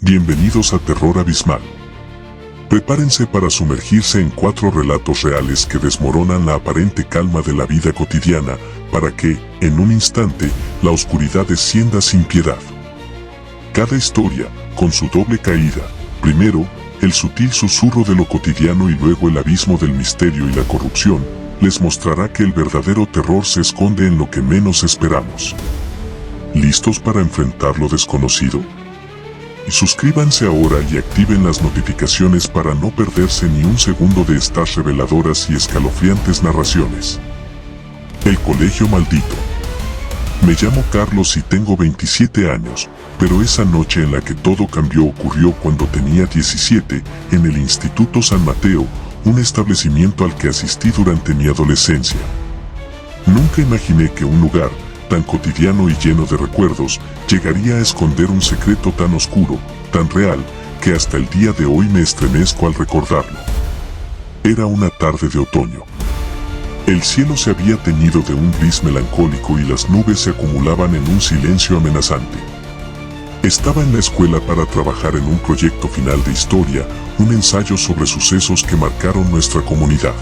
Bienvenidos a Terror Abismal. Prepárense para sumergirse en 4 relatos reales que desmoronan la aparente calma de la vida cotidiana, para que, en un instante, la oscuridad descienda sin piedad. Cada historia, con su doble caída, primero, el sutil susurro de lo cotidiano y luego el abismo del misterio y la corrupción, les mostrará que el verdadero terror se esconde en lo que menos esperamos. ¿Listos para enfrentar lo desconocido? Y suscríbanse ahora y activen las notificaciones para no perderse ni un segundo de estas reveladoras y escalofriantes narraciones. El colegio maldito. Me llamo Carlos y tengo 27 años, pero esa noche en la que todo cambió ocurrió cuando tenía 17, en el Instituto San Mateo, un establecimiento al que asistí durante mi adolescencia. Nunca imaginé que un lugar tan cotidiano y lleno de recuerdos, llegaría a esconder un secreto tan oscuro, tan real, que hasta el día de hoy me estremezco al recordarlo. Era una tarde de otoño. El cielo se había teñido de un gris melancólico y las nubes se acumulaban en un silencio amenazante. Estaba en la escuela para trabajar en un proyecto final de historia, un ensayo sobre sucesos que marcaron nuestra comunidad.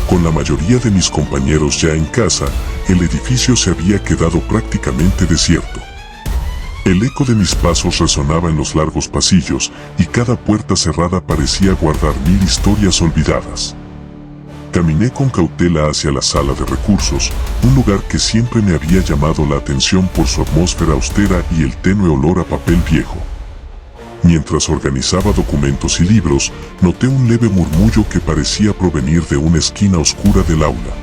Con la mayoría de mis compañeros ya en casa, el edificio se había quedado prácticamente desierto. El eco de mis pasos resonaba en los largos pasillos, y cada puerta cerrada parecía guardar 1000 historias olvidadas. Caminé con cautela hacia la sala de recursos, un lugar que siempre me había llamado la atención por su atmósfera austera y el tenue olor a papel viejo. Mientras organizaba documentos y libros, noté un leve murmullo que parecía provenir de una esquina oscura del aula.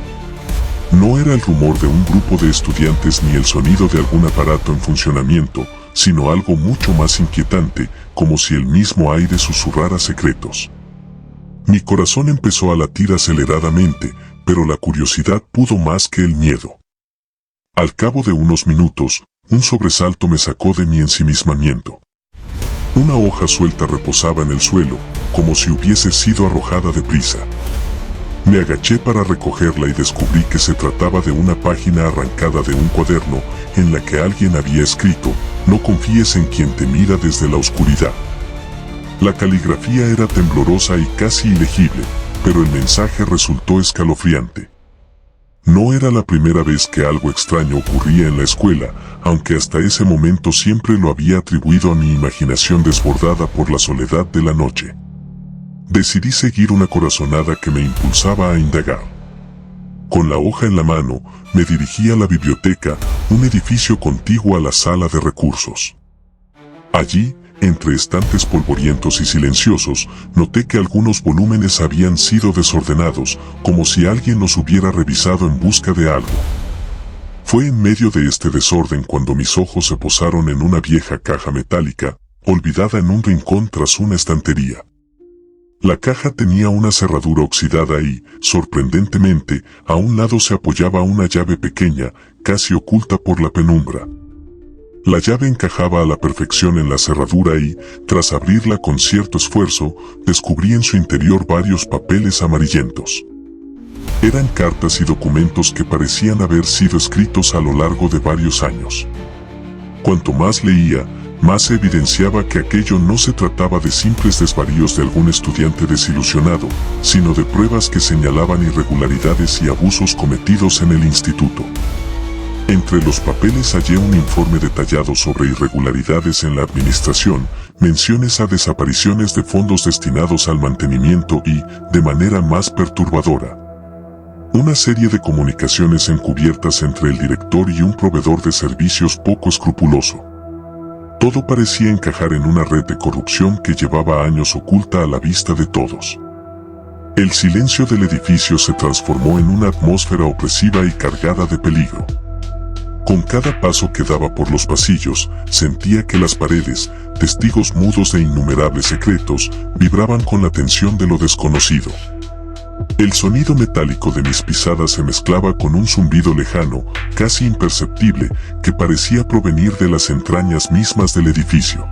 No era el rumor de un grupo de estudiantes ni el sonido de algún aparato en funcionamiento, sino algo mucho más inquietante, como si el mismo aire susurrara secretos. Mi corazón empezó a latir aceleradamente, pero la curiosidad pudo más que el miedo. Al cabo de unos minutos, un sobresalto me sacó de mi ensimismamiento. Una hoja suelta reposaba en el suelo, como si hubiese sido arrojada deprisa. Me agaché para recogerla y descubrí que se trataba de una página arrancada de un cuaderno, en la que alguien había escrito: "No confíes en quien te mira desde la oscuridad". La caligrafía era temblorosa y casi ilegible, pero el mensaje resultó escalofriante. No era la primera vez que algo extraño ocurría en la escuela, aunque hasta ese momento siempre lo había atribuido a mi imaginación desbordada por la soledad de la noche. Decidí seguir una corazonada que me impulsaba a indagar. Con la hoja en la mano, me dirigí a la biblioteca, un edificio contiguo a la sala de recursos. Allí, entre estantes polvorientos y silenciosos, noté que algunos volúmenes habían sido desordenados, como si alguien los hubiera revisado en busca de algo. Fue en medio de este desorden cuando mis ojos se posaron en una vieja caja metálica, olvidada en un rincón tras una estantería. La caja tenía una cerradura oxidada y, sorprendentemente, a un lado se apoyaba una llave pequeña, casi oculta por la penumbra. La llave encajaba a la perfección en la cerradura y, tras abrirla con cierto esfuerzo, descubrí en su interior varios papeles amarillentos. Eran cartas y documentos que parecían haber sido escritos a lo largo de varios años. Cuanto más leía, más se evidenciaba que aquello no se trataba de simples desvaríos de algún estudiante desilusionado, sino de pruebas que señalaban irregularidades y abusos cometidos en el instituto. Entre los papeles hallé un informe detallado sobre irregularidades en la administración, menciones a desapariciones de fondos destinados al mantenimiento y, de manera más perturbadora, una serie de comunicaciones encubiertas entre el director y un proveedor de servicios poco escrupuloso. Todo parecía encajar en una red de corrupción que llevaba años oculta a la vista de todos. El silencio del edificio se transformó en una atmósfera opresiva y cargada de peligro. Con cada paso que daba por los pasillos, sentía que las paredes, testigos mudos de innumerables secretos, vibraban con la tensión de lo desconocido. El sonido metálico de mis pisadas se mezclaba con un zumbido lejano, casi imperceptible, que parecía provenir de las entrañas mismas del edificio.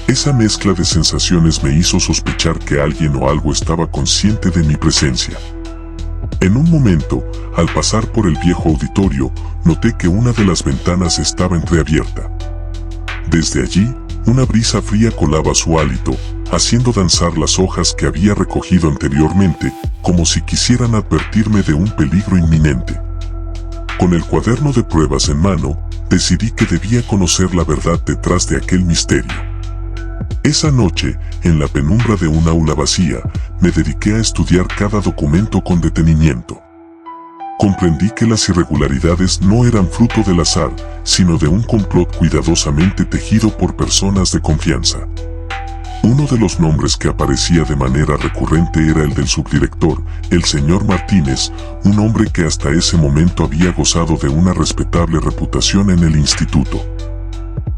Esa mezcla de sensaciones me hizo sospechar que alguien o algo estaba consciente de mi presencia. En un momento, al pasar por el viejo auditorio, noté que una de las ventanas estaba entreabierta. Desde allí, Una brisa fría colaba su hálito, haciendo danzar las hojas que había recogido anteriormente, como si quisieran advertirme de un peligro inminente. Con el cuaderno de pruebas en mano, decidí que debía conocer la verdad detrás de aquel misterio. Esa noche, en la penumbra de un aula vacía, me dediqué a estudiar cada documento con detenimiento. Comprendí que las irregularidades no eran fruto del azar, sino de un complot cuidadosamente tejido por personas de confianza. Uno de los nombres que aparecía de manera recurrente era el del subdirector, el señor Martínez, un hombre que hasta ese momento había gozado de una respetable reputación en el instituto.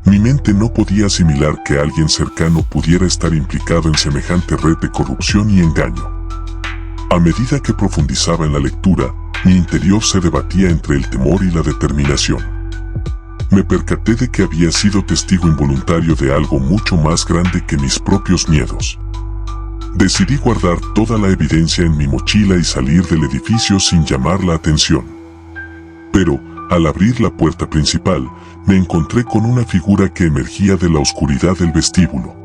Mi mente no podía asimilar que alguien cercano pudiera estar implicado en semejante red de corrupción y engaño. A medida que profundizaba en la lectura, mi interior se debatía entre el temor y la determinación. Me percaté de que había sido testigo involuntario de algo mucho más grande que mis propios miedos. Decidí guardar toda la evidencia en mi mochila y salir del edificio sin llamar la atención. Pero, al abrir la puerta principal, me encontré con una figura que emergía de la oscuridad del vestíbulo.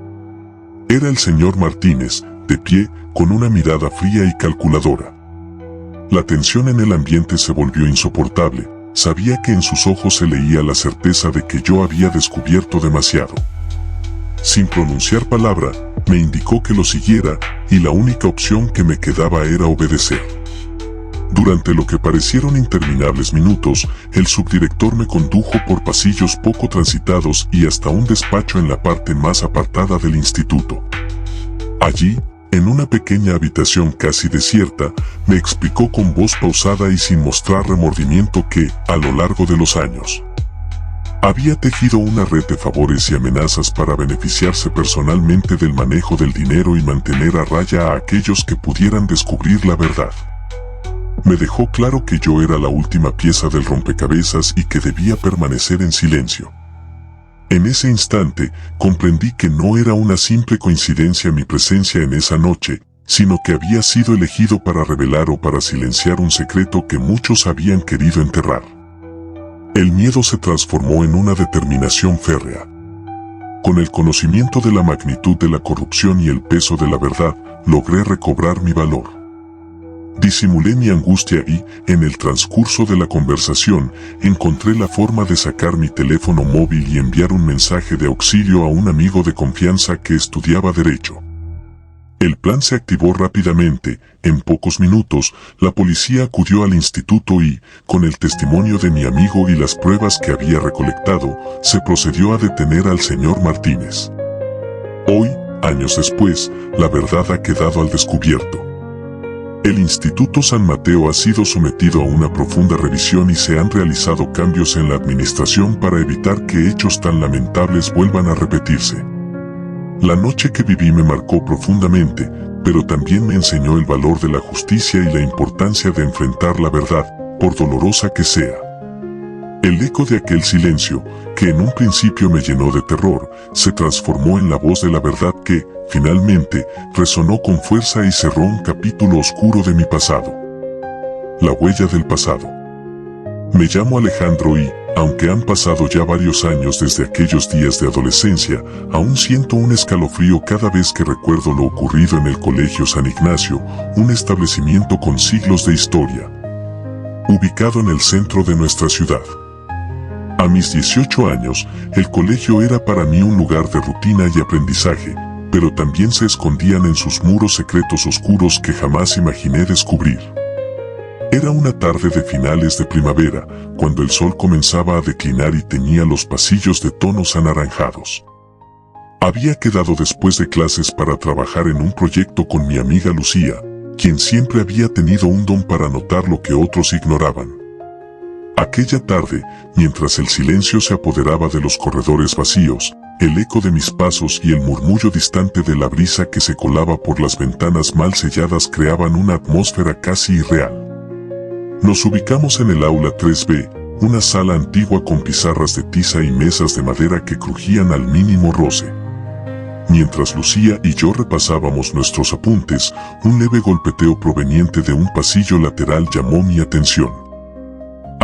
Era el señor Martínez, de pie, con una mirada fría y calculadora. La tensión en el ambiente se volvió insoportable. Sabía que en sus ojos se leía la certeza de que yo había descubierto demasiado. Sin pronunciar palabra, me indicó que lo siguiera, y la única opción que me quedaba era obedecer. Durante lo que parecieron interminables minutos, el subdirector me condujo por pasillos poco transitados y hasta un despacho en la parte más apartada del instituto. Allí, en una pequeña habitación casi desierta, me explicó con voz pausada y sin mostrar remordimiento que, a lo largo de los años, había tejido una red de favores y amenazas para beneficiarse personalmente del manejo del dinero y mantener a raya a aquellos que pudieran descubrir la verdad. Me dejó claro que yo era la última pieza del rompecabezas y que debía permanecer en silencio. En ese instante, comprendí que no era una simple coincidencia mi presencia en esa noche, sino que había sido elegido para revelar o para silenciar un secreto que muchos habían querido enterrar. El miedo se transformó en una determinación férrea. Con el conocimiento de la magnitud de la corrupción y el peso de la verdad, logré recobrar mi valor. Disimulé mi angustia y, en el transcurso de la conversación, encontré la forma de sacar mi teléfono móvil y enviar un mensaje de auxilio a un amigo de confianza que estudiaba Derecho. El plan se activó rápidamente. En pocos minutos, la policía acudió al instituto y, con el testimonio de mi amigo y las pruebas que había recolectado, se procedió a detener al señor Martínez. Hoy, años después, la verdad ha quedado al descubierto. El Instituto San Mateo ha sido sometido a una profunda revisión y se han realizado cambios en la administración para evitar que hechos tan lamentables vuelvan a repetirse. La noche que viví me marcó profundamente, pero también me enseñó el valor de la justicia y la importancia de enfrentar la verdad, por dolorosa que sea. El eco de aquel silencio, que en un principio me llenó de terror, se transformó en la voz de la verdad que, finalmente, resonó con fuerza y cerró un capítulo oscuro de mi pasado. La huella del pasado. Me llamo Alejandro y, aunque han pasado ya varios años desde aquellos días de adolescencia, aún siento un escalofrío cada vez que recuerdo lo ocurrido en el Colegio San Ignacio, un establecimiento con siglos de historia, ubicado en el centro de nuestra ciudad. A mis 18 años, el colegio era para mí un lugar de rutina y aprendizaje, pero también se escondían en sus muros secretos oscuros que jamás imaginé descubrir. Era una tarde de finales de primavera, cuando el sol comenzaba a declinar y teñía los pasillos de tonos anaranjados. Había quedado después de clases para trabajar en un proyecto con mi amiga Lucía, quien siempre había tenido un don para notar lo que otros ignoraban. Aquella tarde, mientras el silencio se apoderaba de los corredores vacíos, el eco de mis pasos y el murmullo distante de la brisa que se colaba por las ventanas mal selladas creaban una atmósfera casi irreal. Nos ubicamos en el aula 3B, una sala antigua con pizarras de tiza y mesas de madera que crujían al mínimo roce. Mientras Lucía y yo repasábamos nuestros apuntes, un leve golpeteo proveniente de un pasillo lateral llamó mi atención.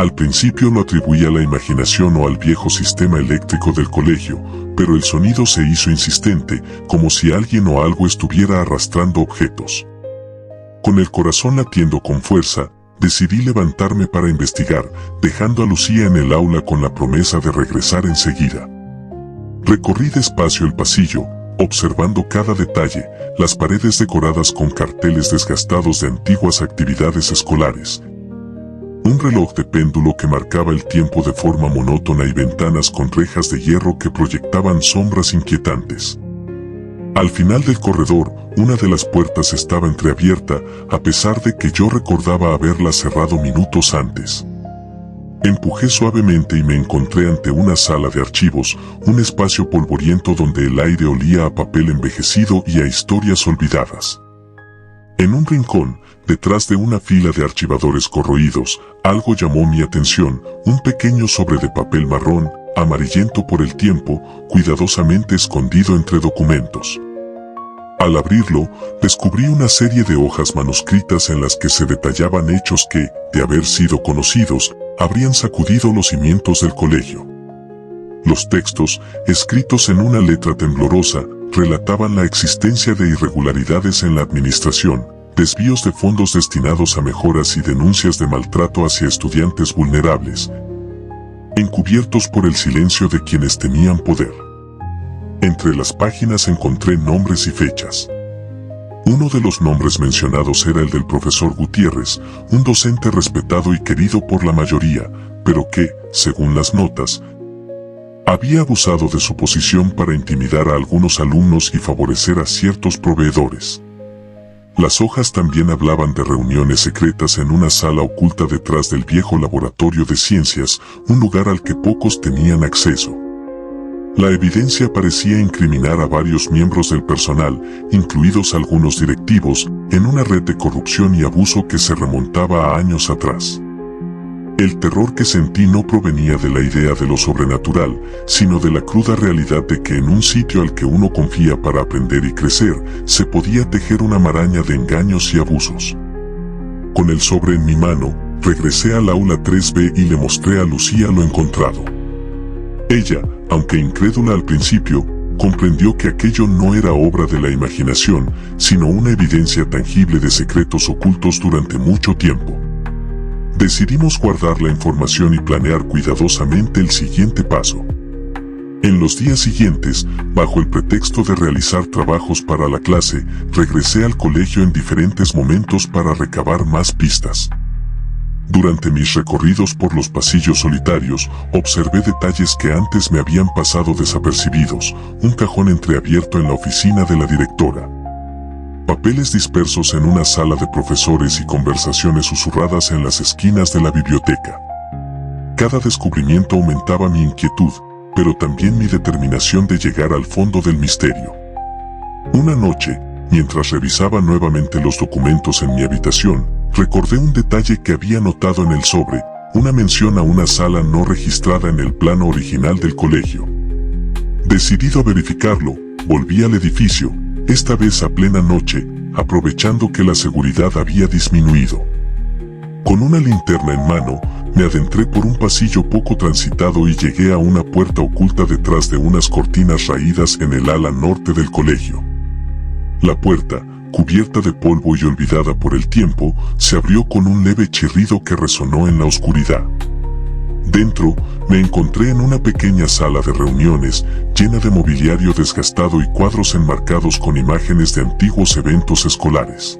Al principio lo atribuí a la imaginación o al viejo sistema eléctrico del colegio, pero el sonido se hizo insistente, como si alguien o algo estuviera arrastrando objetos. Con el corazón latiendo con fuerza, decidí levantarme para investigar, dejando a Lucía en el aula con la promesa de regresar enseguida. Recorrí despacio el pasillo, observando cada detalle, las paredes decoradas con carteles desgastados de antiguas actividades escolares, un reloj de péndulo que marcaba el tiempo de forma monótona y ventanas con rejas de hierro que proyectaban sombras inquietantes. Al final del corredor, una de las puertas estaba entreabierta, a pesar de que yo recordaba haberla cerrado minutos antes. Empujé suavemente y me encontré ante una sala de archivos, un espacio polvoriento donde el aire olía a papel envejecido y a historias olvidadas. En un rincón, detrás de una fila de archivadores corroídos, algo llamó mi atención, un pequeño sobre de papel marrón, amarillento por el tiempo, cuidadosamente escondido entre documentos. Al abrirlo, descubrí una serie de hojas manuscritas en las que se detallaban hechos que, de haber sido conocidos, habrían sacudido los cimientos del colegio. Los textos, escritos en una letra temblorosa, relataban la existencia de irregularidades en la administración, desvíos de fondos destinados a mejoras y denuncias de maltrato hacia estudiantes vulnerables, encubiertos por el silencio de quienes tenían poder. Entre las páginas encontré nombres y fechas. Uno de los nombres mencionados era el del profesor Gutiérrez, un docente respetado y querido por la mayoría, pero que, según las notas, había abusado de su posición para intimidar a algunos alumnos y favorecer a ciertos proveedores. Las hojas también hablaban de reuniones secretas en una sala oculta detrás del viejo laboratorio de ciencias, un lugar al que pocos tenían acceso. La evidencia parecía incriminar a varios miembros del personal, incluidos algunos directivos, en una red de corrupción y abuso que se remontaba a años atrás. El terror que sentí no provenía de la idea de lo sobrenatural, sino de la cruda realidad de que en un sitio al que uno confía para aprender y crecer, se podía tejer una maraña de engaños y abusos. Con el sobre en mi mano, regresé al aula 3B y le mostré a Lucía lo encontrado. Ella, aunque incrédula al principio, comprendió que aquello no era obra de la imaginación, sino una evidencia tangible de secretos ocultos durante mucho tiempo. Decidimos guardar la información y planear cuidadosamente el siguiente paso. En los días siguientes, bajo el pretexto de realizar trabajos para la clase, regresé al colegio en diferentes momentos para recabar más pistas. Durante mis recorridos por los pasillos solitarios, observé detalles que antes me habían pasado desapercibidos, un cajón entreabierto en la oficina de la directora, papeles dispersos en una sala de profesores y conversaciones susurradas en las esquinas de la biblioteca. Cada descubrimiento aumentaba mi inquietud, pero también mi determinación de llegar al fondo del misterio. Una noche, mientras revisaba nuevamente los documentos en mi habitación, recordé un detalle que había notado en el sobre, una mención a una sala no registrada en el plano original del colegio. Decidido a verificarlo, volví al edificio, esta vez a plena noche, aprovechando que la seguridad había disminuido. Con una linterna en mano, me adentré por un pasillo poco transitado y llegué a una puerta oculta detrás de unas cortinas raídas en el ala norte del colegio. La puerta, cubierta de polvo y olvidada por el tiempo, se abrió con un leve chirrido que resonó en la oscuridad. Dentro, me encontré en una pequeña sala de reuniones, llena de mobiliario desgastado y cuadros enmarcados con imágenes de antiguos eventos escolares.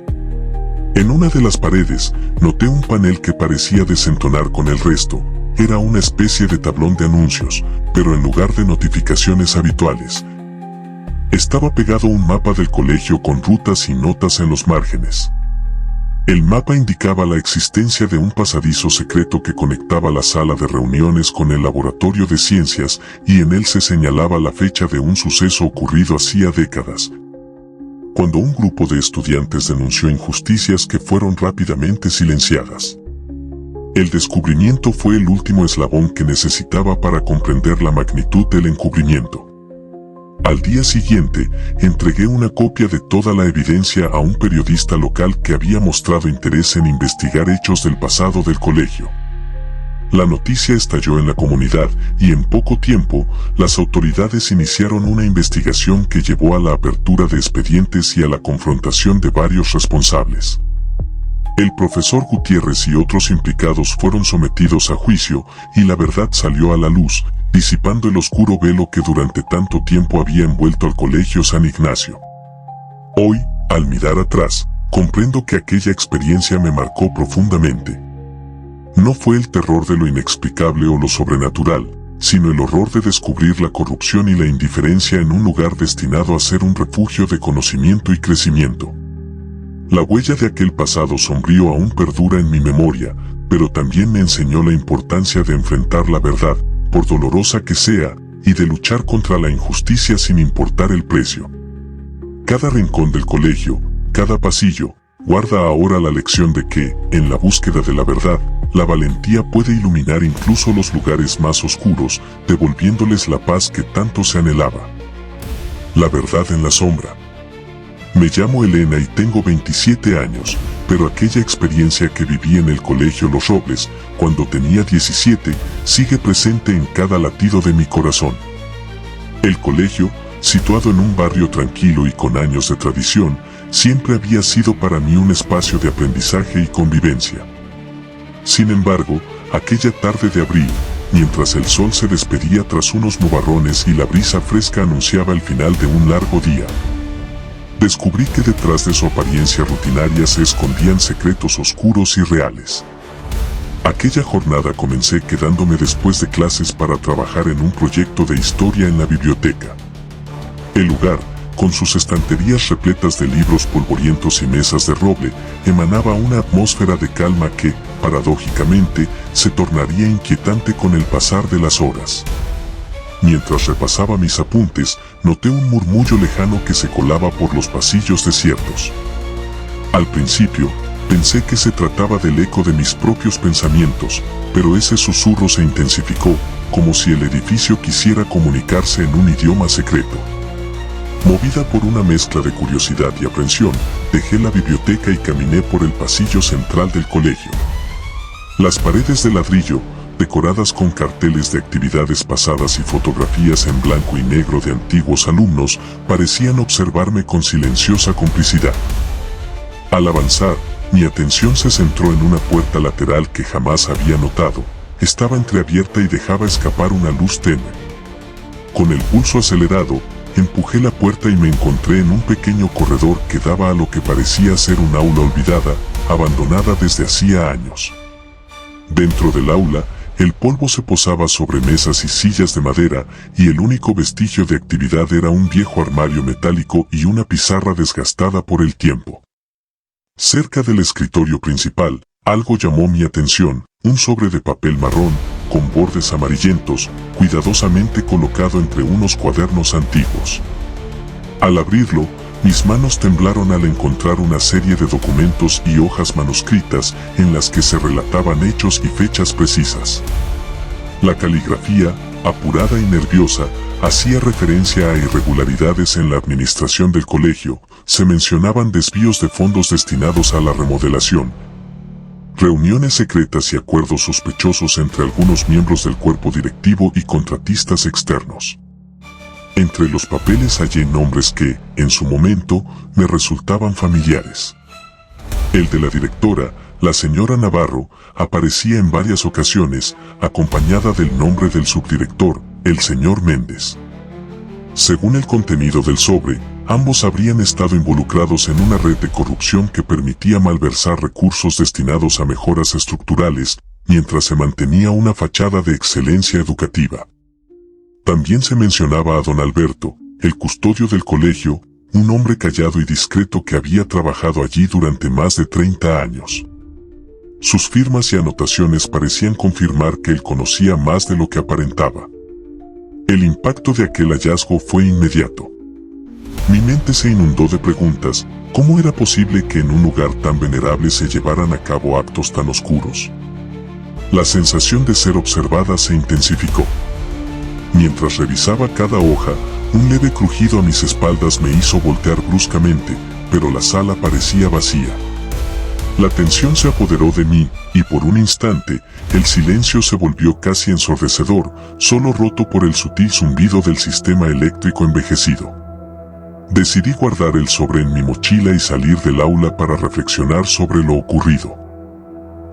En una de las paredes, noté un panel que parecía desentonar con el resto. Era una especie de tablón de anuncios, pero en lugar de notificaciones habituales, estaba pegado un mapa del colegio con rutas y notas en los márgenes. El mapa indicaba la existencia de un pasadizo secreto que conectaba la sala de reuniones con el laboratorio de ciencias y en él se señalaba la fecha de un suceso ocurrido hacía décadas, cuando un grupo de estudiantes denunció injusticias que fueron rápidamente silenciadas. El descubrimiento fue el último eslabón que necesitaba para comprender la magnitud del encubrimiento. Al día siguiente, entregué una copia de toda la evidencia a un periodista local que había mostrado interés en investigar hechos del pasado del colegio. La noticia estalló en la comunidad y en poco tiempo, las autoridades iniciaron una investigación que llevó a la apertura de expedientes y a la confrontación de varios responsables. El profesor Gutiérrez y otros implicados fueron sometidos a juicio y la verdad salió a la luz, disipando el oscuro velo que durante tanto tiempo había envuelto al Colegio San Ignacio. Hoy, al mirar atrás, comprendo que aquella experiencia me marcó profundamente. No fue el terror de lo inexplicable o lo sobrenatural, sino el horror de descubrir la corrupción y la indiferencia en un lugar destinado a ser un refugio de conocimiento y crecimiento. La huella de aquel pasado sombrío aún perdura en mi memoria, pero también me enseñó la importancia de enfrentar la verdad, por dolorosa que sea, y de luchar contra la injusticia sin importar el precio. Cada rincón del colegio, cada pasillo, guarda ahora la lección de que, en la búsqueda de la verdad, la valentía puede iluminar incluso los lugares más oscuros, devolviéndoles la paz que tanto se anhelaba. La verdad en la sombra. Me llamo Elena y tengo 27 años, pero aquella experiencia que viví en el colegio Los Robles, cuando tenía 17, sigue presente en cada latido de mi corazón. El colegio, situado en un barrio tranquilo y con años de tradición, siempre había sido para mí un espacio de aprendizaje y convivencia. Sin embargo, aquella tarde de abril, mientras el sol se despedía tras unos nubarrones y la brisa fresca anunciaba el final de un largo día, descubrí que detrás de su apariencia rutinaria se escondían secretos oscuros y reales. Aquella jornada comencé quedándome después de clases para trabajar en un proyecto de historia en la biblioteca. El lugar, con sus estanterías repletas de libros polvorientos y mesas de roble, emanaba una atmósfera de calma que, paradójicamente, se tornaría inquietante con el pasar de las horas. Mientras repasaba mis apuntes, noté un murmullo lejano que se colaba por los pasillos desiertos. Al principio, pensé que se trataba del eco de mis propios pensamientos, pero ese susurro se intensificó, como si el edificio quisiera comunicarse en un idioma secreto. Movida por una mezcla de curiosidad y aprensión, dejé la biblioteca y caminé por el pasillo central del colegio. Las paredes de ladrillo, decoradas con carteles de actividades pasadas y fotografías en blanco y negro de antiguos alumnos, parecían observarme con silenciosa complicidad. Al avanzar, mi atención se centró en una puerta lateral que jamás había notado. Estaba entreabierta y dejaba escapar una luz tenue. Con el pulso acelerado, empujé la puerta y me encontré en un pequeño corredor que daba a lo que parecía ser un aula olvidada, abandonada desde hacía años. Dentro del aula, el polvo se posaba sobre mesas y sillas de madera, y el único vestigio de actividad era un viejo armario metálico y una pizarra desgastada por el tiempo. Cerca del escritorio principal, algo llamó mi atención, un sobre de papel marrón, con bordes amarillentos, cuidadosamente colocado entre unos cuadernos antiguos. Al abrirlo, mis manos temblaron al encontrar una serie de documentos y hojas manuscritas en las que se relataban hechos y fechas precisas. La caligrafía, apurada y nerviosa, hacía referencia a irregularidades en la administración del colegio, se mencionaban desvíos de fondos destinados a la remodelación, reuniones secretas y acuerdos sospechosos entre algunos miembros del cuerpo directivo y contratistas externos. Entre los papeles hallé nombres que, en su momento, me resultaban familiares. El de la directora, la señora Navarro, aparecía en varias ocasiones, acompañada del nombre del subdirector, el señor Méndez. Según el contenido del sobre, ambos habrían estado involucrados en una red de corrupción que permitía malversar recursos destinados a mejoras estructurales, mientras se mantenía una fachada de excelencia educativa. También se mencionaba a don Alberto, el custodio del colegio, un hombre callado y discreto que había trabajado allí durante más de 30 años. Sus firmas y anotaciones parecían confirmar que él conocía más de lo que aparentaba. El impacto de aquel hallazgo fue inmediato. Mi mente se inundó de preguntas. ¿Cómo era posible que en un lugar tan venerable se llevaran a cabo actos tan oscuros? La sensación de ser observada se intensificó. Mientras revisaba cada hoja, un leve crujido a mis espaldas me hizo voltear bruscamente, pero la sala parecía vacía. La tensión se apoderó de mí, y por un instante, el silencio se volvió casi ensordecedor, solo roto por el sutil zumbido del sistema eléctrico envejecido. Decidí guardar el sobre en mi mochila y salir del aula para reflexionar sobre lo ocurrido.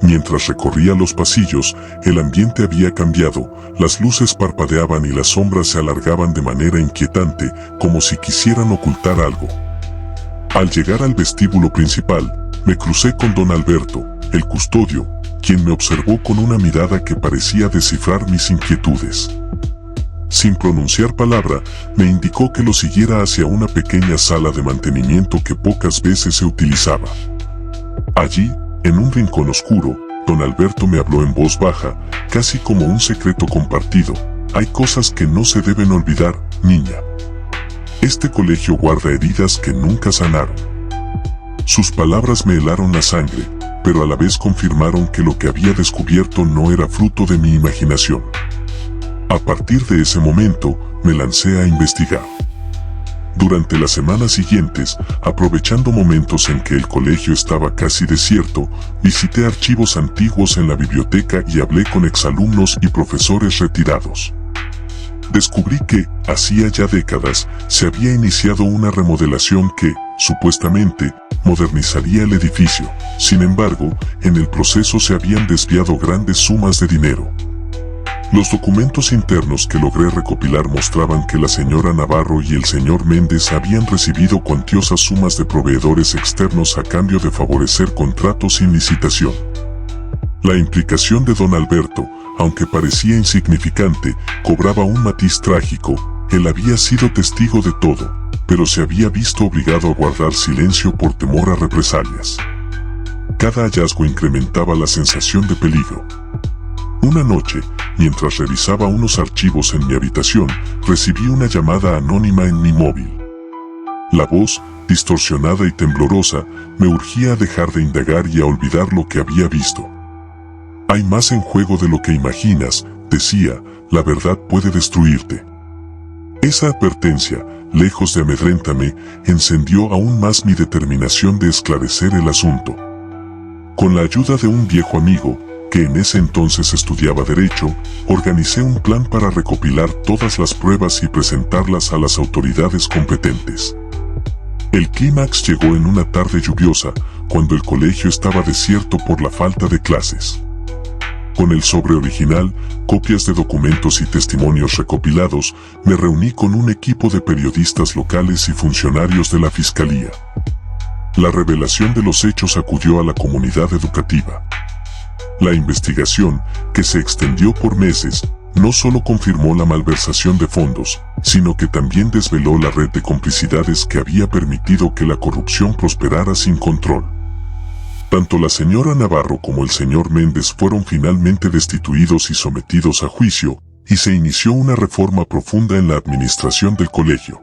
Mientras recorría los pasillos, el ambiente había cambiado, las luces parpadeaban y las sombras se alargaban de manera inquietante, como si quisieran ocultar algo. Al llegar al vestíbulo principal, me crucé con don Alberto, el custodio, quien me observó con una mirada que parecía descifrar mis inquietudes. Sin pronunciar palabra, me indicó que lo siguiera hacia una pequeña sala de mantenimiento que pocas veces se utilizaba. Allí, en un rincón oscuro, don Alberto me habló en voz baja, casi como un secreto compartido. Hay cosas que no se deben olvidar, niña. Este colegio guarda heridas que nunca sanaron. Sus palabras me helaron la sangre, pero a la vez confirmaron que lo que había descubierto no era fruto de mi imaginación. A partir de ese momento, me lancé a investigar. Durante las semanas siguientes, aprovechando momentos en que el colegio estaba casi desierto, visité archivos antiguos en la biblioteca y hablé con exalumnos y profesores retirados. Descubrí que, hacía ya décadas, se había iniciado una remodelación que, supuestamente, modernizaría el edificio. Sin embargo, en el proceso se habían desviado grandes sumas de dinero. Los documentos internos que logré recopilar mostraban que la señora Navarro y el señor Méndez habían recibido cuantiosas sumas de proveedores externos a cambio de favorecer contratos sin licitación. La implicación de don Alberto, aunque parecía insignificante, cobraba un matiz trágico. Él había sido testigo de todo, pero se había visto obligado a guardar silencio por temor a represalias. Cada hallazgo incrementaba la sensación de peligro. Una noche, mientras revisaba unos archivos en mi habitación, recibí una llamada anónima en mi móvil. La voz, distorsionada y temblorosa, me urgía a dejar de indagar y a olvidar lo que había visto. Hay más en juego de lo que imaginas, decía, la verdad puede destruirte. Esa advertencia, lejos de amedrentarme, encendió aún más mi determinación de esclarecer el asunto. Con la ayuda de un viejo amigo, que en ese entonces estudiaba Derecho, organicé un plan para recopilar todas las pruebas y presentarlas a las autoridades competentes. El clímax llegó en una tarde lluviosa, cuando el colegio estaba desierto por la falta de clases. Con el sobre original, copias de documentos y testimonios recopilados, me reuní con un equipo de periodistas locales y funcionarios de la Fiscalía. La revelación de los hechos sacudió a la comunidad educativa. La investigación, que se extendió por meses, no solo confirmó la malversación de fondos, sino que también desveló la red de complicidades que había permitido que la corrupción prosperara sin control. Tanto la señora Navarro como el señor Méndez fueron finalmente destituidos y sometidos a juicio, y se inició una reforma profunda en la administración del colegio.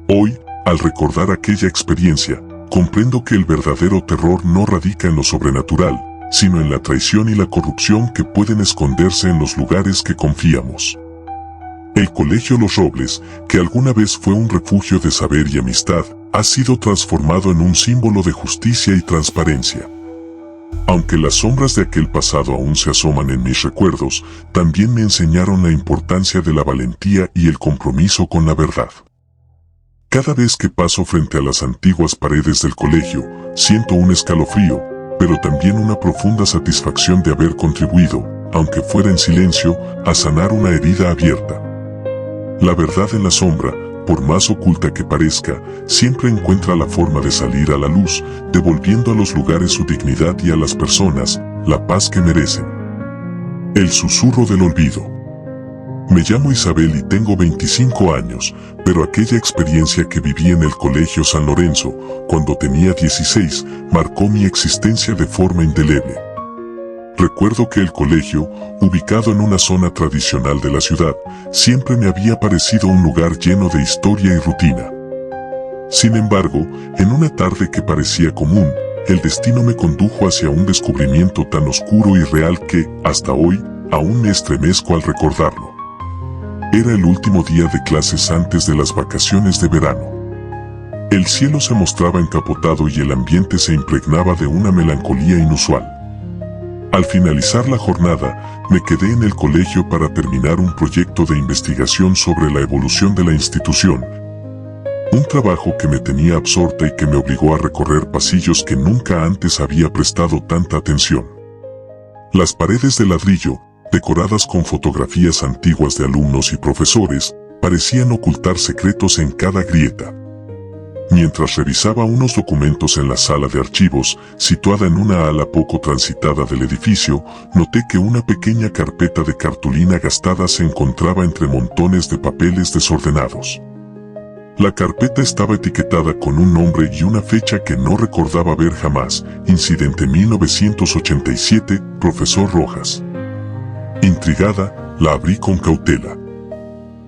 Hoy, al recordar aquella experiencia, comprendo que el verdadero terror no radica en lo sobrenatural, sino en la traición y la corrupción que pueden esconderse en los lugares que confiamos. El Colegio Los Robles, que alguna vez fue un refugio de saber y amistad, ha sido transformado en un símbolo de justicia y transparencia. Aunque las sombras de aquel pasado aún se asoman en mis recuerdos, también me enseñaron la importancia de la valentía y el compromiso con la verdad. Cada vez que paso frente a las antiguas paredes del colegio, siento un escalofrío, pero también una profunda satisfacción de haber contribuido, aunque fuera en silencio, a sanar una herida abierta. La verdad en la sombra, por más oculta que parezca, siempre encuentra la forma de salir a la luz, devolviendo a los lugares su dignidad y a las personas, la paz que merecen. El susurro del olvido. Me llamo Isabel y tengo 25 años, pero aquella experiencia que viví en el Colegio San Lorenzo, cuando tenía 16, marcó mi existencia de forma indeleble. Recuerdo que el colegio, ubicado en una zona tradicional de la ciudad, siempre me había parecido un lugar lleno de historia y rutina. Sin embargo, en una tarde que parecía común, el destino me condujo hacia un descubrimiento tan oscuro y real que, hasta hoy, aún me estremezco al recordarlo. Era el último día de clases antes de las vacaciones de verano. El cielo se mostraba encapotado y el ambiente se impregnaba de una melancolía inusual. Al finalizar la jornada, me quedé en el colegio para terminar un proyecto de investigación sobre la evolución de la institución. Un trabajo que me tenía absorta y que me obligó a recorrer pasillos que nunca antes había prestado tanta atención. Las paredes de ladrillo, decoradas con fotografías antiguas de alumnos y profesores, parecían ocultar secretos en cada grieta. Mientras revisaba unos documentos en la sala de archivos, situada en una ala poco transitada del edificio, noté que una pequeña carpeta de cartulina gastada se encontraba entre montones de papeles desordenados. La carpeta estaba etiquetada con un nombre y una fecha que no recordaba ver jamás: Incidente 1987, Profesor Rojas. Intrigada, la abrí con cautela.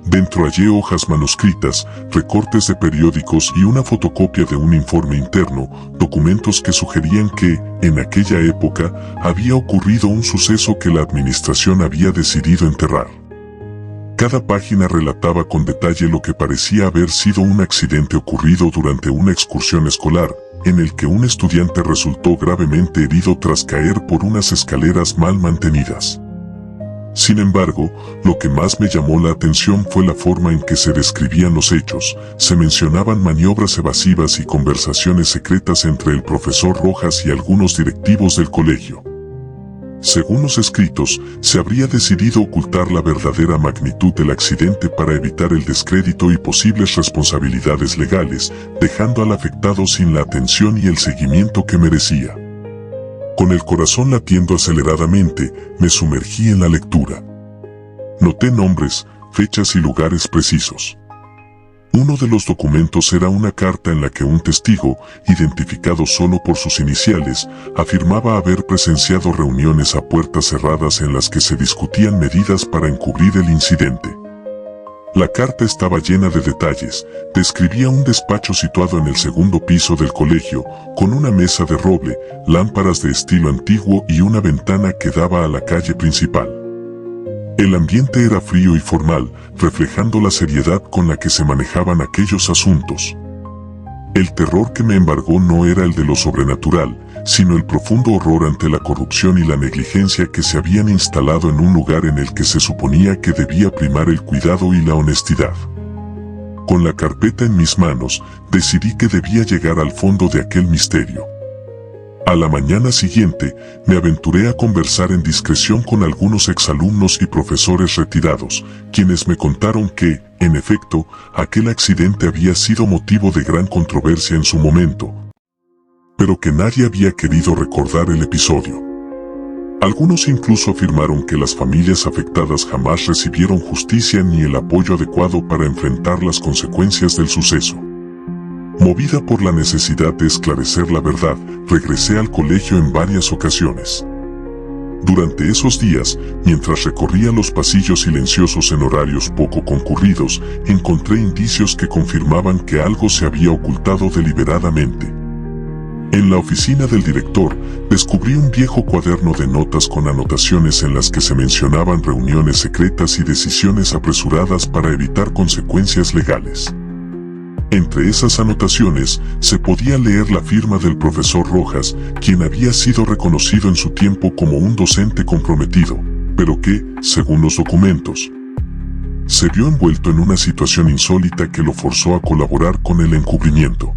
Dentro hallé hojas manuscritas, recortes de periódicos y una fotocopia de un informe interno, documentos que sugerían que, en aquella época, había ocurrido un suceso que la administración había decidido enterrar. Cada página relataba con detalle lo que parecía haber sido un accidente ocurrido durante una excursión escolar, en el que un estudiante resultó gravemente herido tras caer por unas escaleras mal mantenidas. Sin embargo, lo que más me llamó la atención fue la forma en que se describían los hechos. Se mencionaban maniobras evasivas y conversaciones secretas entre el profesor Rojas y algunos directivos del colegio. Según los escritos, se habría decidido ocultar la verdadera magnitud del accidente para evitar el descrédito y posibles responsabilidades legales, dejando al afectado sin la atención y el seguimiento que merecía. Con el corazón latiendo aceleradamente, me sumergí en la lectura. Noté nombres, fechas y lugares precisos. Uno de los documentos era una carta en la que un testigo, identificado solo por sus iniciales, afirmaba haber presenciado reuniones a puertas cerradas en las que se discutían medidas para encubrir el incidente. La carta estaba llena de detalles. Describía un despacho situado en el segundo piso del colegio, con una mesa de roble, lámparas de estilo antiguo y una ventana que daba a la calle principal. El ambiente era frío y formal, reflejando la seriedad con la que se manejaban aquellos asuntos. El terror que me embargó no era el de lo sobrenatural, sino el profundo horror ante la corrupción y la negligencia que se habían instalado en un lugar en el que se suponía que debía primar el cuidado y la honestidad. Con la carpeta en mis manos, decidí que debía llegar al fondo de aquel misterio. A la mañana siguiente, me aventuré a conversar en discreción con algunos exalumnos y profesores retirados, quienes me contaron que, en efecto, aquel accidente había sido motivo de gran controversia en su momento, pero que nadie había querido recordar el episodio. Algunos incluso afirmaron que las familias afectadas jamás recibieron justicia ni el apoyo adecuado para enfrentar las consecuencias del suceso. Movida por la necesidad de esclarecer la verdad, regresé al colegio en varias ocasiones. Durante esos días, mientras recorría los pasillos silenciosos en horarios poco concurridos, encontré indicios que confirmaban que algo se había ocultado deliberadamente. En la oficina del director, descubrí un viejo cuaderno de notas con anotaciones en las que se mencionaban reuniones secretas y decisiones apresuradas para evitar consecuencias legales. Entre esas anotaciones, se podía leer la firma del profesor Rojas, quien había sido reconocido en su tiempo como un docente comprometido, pero que, según los documentos, se vio envuelto en una situación insólita que lo forzó a colaborar con el encubrimiento.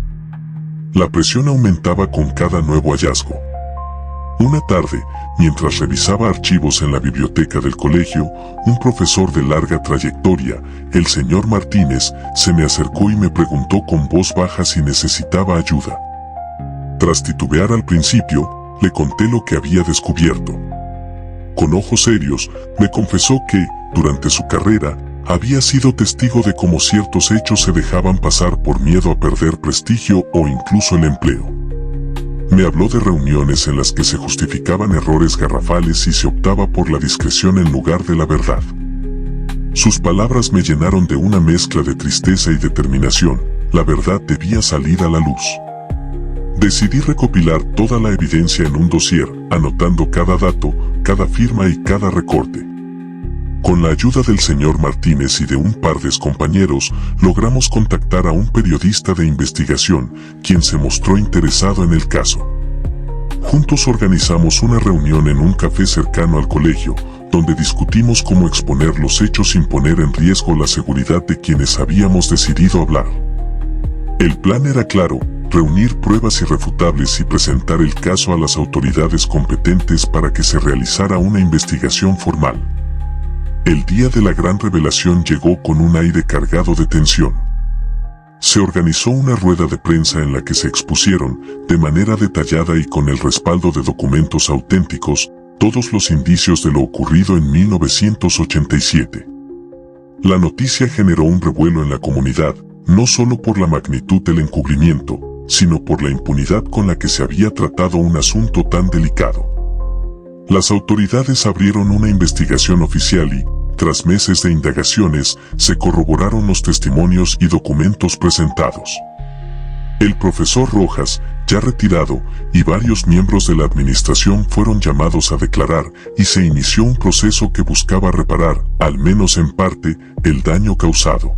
La presión aumentaba con cada nuevo hallazgo. Una tarde, mientras revisaba archivos en la biblioteca del colegio, un profesor de larga trayectoria, el señor Martínez, se me acercó y me preguntó con voz baja si necesitaba ayuda. Tras titubear al principio, le conté lo que había descubierto. Con ojos serios, me confesó que, durante su carrera, había sido testigo de cómo ciertos hechos se dejaban pasar por miedo a perder prestigio o incluso el empleo. Me habló de reuniones en las que se justificaban errores garrafales y se optaba por la discreción en lugar de la verdad. Sus palabras me llenaron de una mezcla de tristeza y determinación. La verdad debía salir a la luz. Decidí recopilar toda la evidencia en un dossier, anotando cada dato, cada firma y cada recorte. Con la ayuda del señor Martínez y de un par de compañeros, logramos contactar a un periodista de investigación, quien se mostró interesado en el caso. Juntos organizamos una reunión en un café cercano al colegio, donde discutimos cómo exponer los hechos sin poner en riesgo la seguridad de quienes habíamos decidido hablar. El plan era claro: reunir pruebas irrefutables y presentar el caso a las autoridades competentes para que se realizara una investigación formal. El día de la gran revelación llegó con un aire cargado de tensión. Se organizó una rueda de prensa en la que se expusieron, de manera detallada y con el respaldo de documentos auténticos, todos los indicios de lo ocurrido en 1987. La noticia generó un revuelo en la comunidad, no solo por la magnitud del encubrimiento, sino por la impunidad con la que se había tratado un asunto tan delicado. Las autoridades abrieron una investigación oficial y, tras meses de indagaciones, se corroboraron los testimonios y documentos presentados. El profesor Rojas, ya retirado, y varios miembros de la administración fueron llamados a declarar, y se inició un proceso que buscaba reparar, al menos en parte, el daño causado.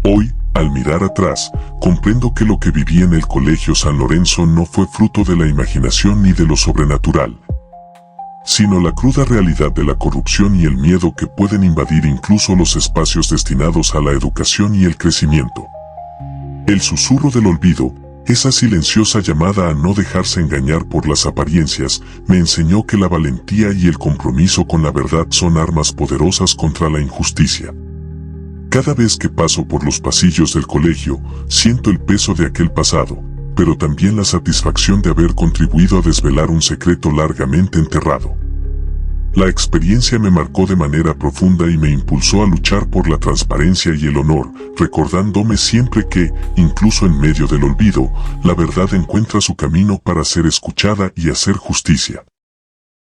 Hoy, al mirar atrás, comprendo que lo que viví en el Colegio San Lorenzo no fue fruto de la imaginación ni de lo sobrenatural, sino la cruda realidad de la corrupción y el miedo que pueden invadir incluso los espacios destinados a la educación y el crecimiento. El susurro del olvido, esa silenciosa llamada a no dejarse engañar por las apariencias, me enseñó que la valentía y el compromiso con la verdad son armas poderosas contra la injusticia. Cada vez que paso por los pasillos del colegio, siento el peso de aquel pasado, pero también la satisfacción de haber contribuido a desvelar un secreto largamente enterrado. La experiencia me marcó de manera profunda y me impulsó a luchar por la transparencia y el honor, recordándome siempre que, incluso en medio del olvido, la verdad encuentra su camino para ser escuchada y hacer justicia.